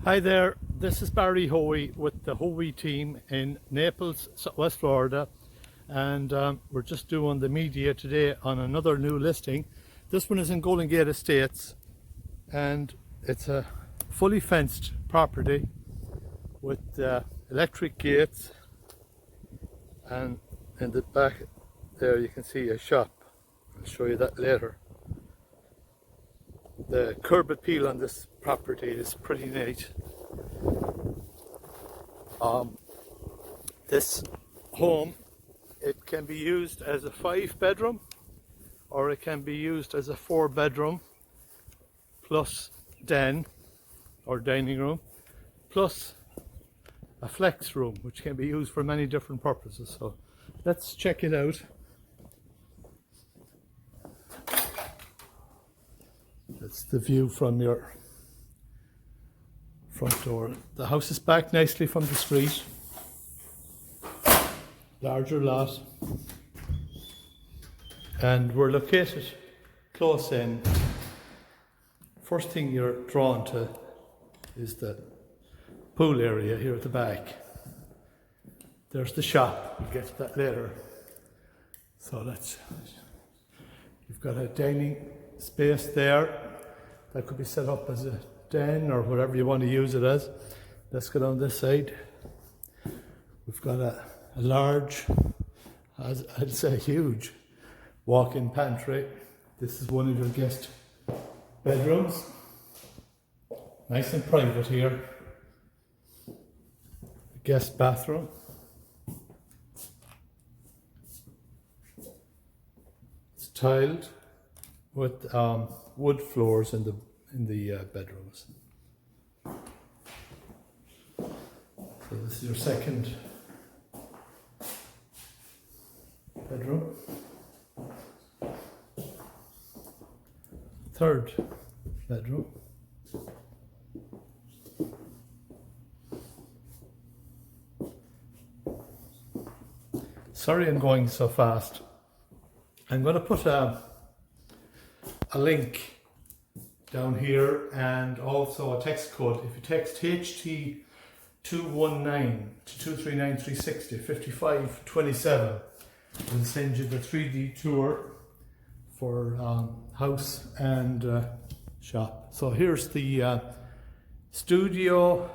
Hi there, this is Barry Hoey with the Hoey Team in Naples, West Florida, and we're just doing the media today on another new listing. This one is in Golden Gate Estates, and it's a fully fenced property with electric gates, and in the back there you can see a shop. I'll show you that later. The curb appeal on this property is pretty neat. This home, it can be used as a 5-bedroom or it can be used as a 4-bedroom plus den or dining room plus a flex room, which can be used for many different purposes. So let's check it out. That's the view from your front door. The house is back nicely from the street. Larger lot. And we're located close in. First thing you're drawn to is the pool area here at the back. There's the shop. We'll get to that later. So you've got a dining space there that could be set up as a den or whatever you want to use it as. Let's go down this side. We've got a large, I'd say huge, walk-in pantry. This is one of your guest bedrooms. Nice and private here. Guest bathroom. It's tiled with wood floors in the bedrooms. So this is your second bedroom. Third bedroom. Sorry I'm going so fast. I'm going to put a link down here and also a text code. If you text HT 219 to 239360 5527, we'll send you the 3D tour for house and shop. So here's the studio,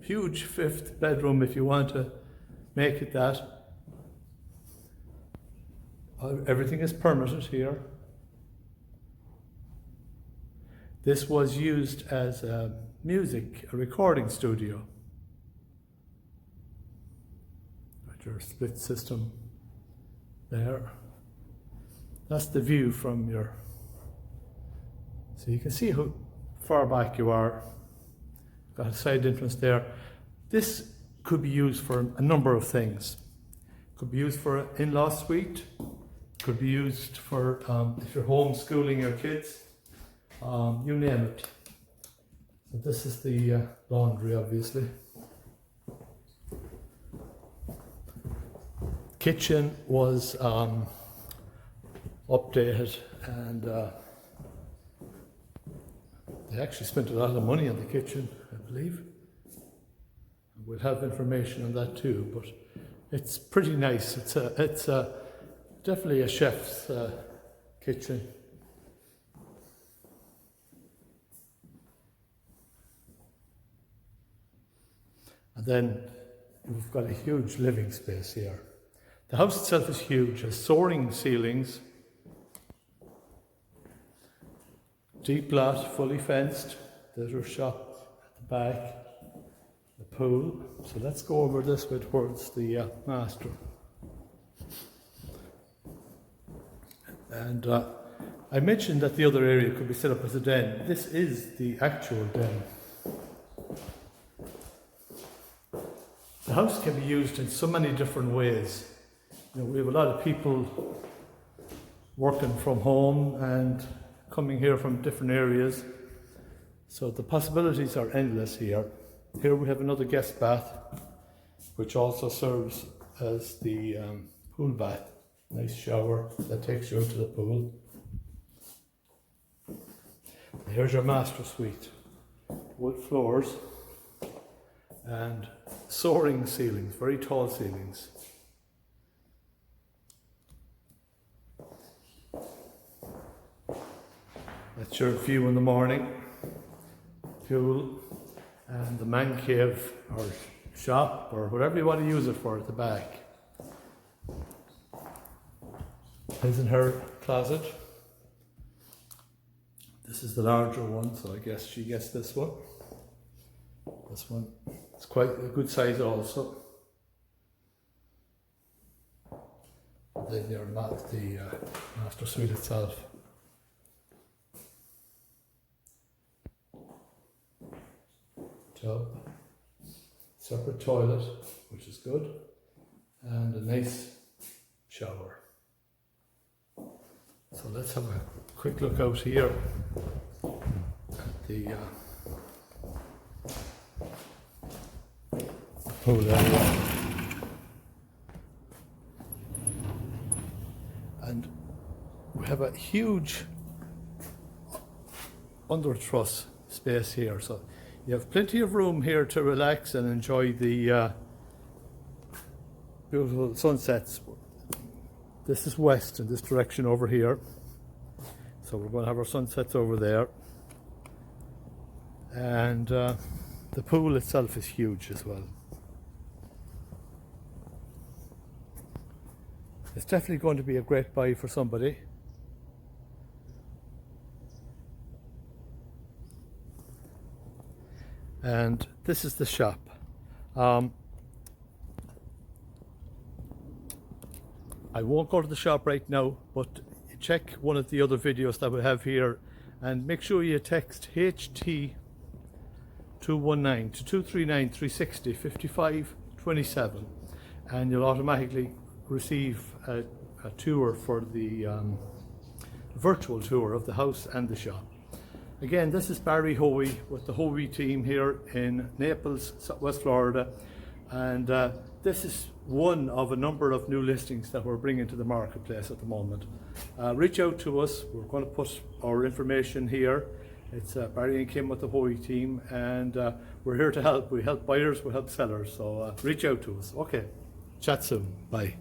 huge fifth bedroom if you want to make it that. Everything is permitted here. This was used as a recording studio. Got your split system there. That's the view from your, so you can see how far back you are. Got a side entrance there. This could be used for a number of things. Could be used for an in-law suite. Could be used for if you're homeschooling your kids. You name it. So this is the laundry, obviously. Kitchen was updated, and they actually spent a lot of money on the kitchen, I believe. We'll have information on that too, but it's pretty nice. It's definitely a chef's kitchen. And then we've got a huge living space here. The house itself is huge, has soaring ceilings, deep lot, fully fenced. There's our shop at the back, the pool. So let's go over this way towards the master. And I mentioned that the other area could be set up as a den. This is the actual den. The house can be used in so many different ways. You know, we have a lot of people working from home and coming here from different areas. So the possibilities are endless here. Here we have another guest bath, which also serves as the pool bath. Nice shower that takes you out to the pool. Here's your master suite. wood floors, and soaring ceilings, very tall ceilings. That's your view in the morning. Pool and the man cave or shop or whatever you want to use it for at the back. His and her closet. This is the larger one, so I guess she gets this one. This one is quite a good size also. Then your master suite itself. Tub, separate toilet, which is good, and a nice shower. So let's have a quick look out here at the pool area. And we have a huge under truss space here, so you have plenty of room here to relax and enjoy the beautiful sunsets. This is west in this direction over here, so we're going to have our sunsets over there. And the pool itself is huge as well. It's definitely going to be a great buy for somebody. And this is the shop. I won't go to the shop right now, but check one of the other videos that we have here and make sure you text HT 219 to 239 360 55 27 and you'll automatically receive a tour for the virtual tour of the house and the shop. Again, this is Barry Hoey with the Hoey team here in Naples, West Florida, and this is one of a number of new listings that we're bringing to the marketplace at the moment. Reach out to us. We're going to put our information here. It's Barry and Kim with the Hoey team, and we're here to help. We help buyers, we help sellers, so reach out to us. Okay, chat soon. Bye.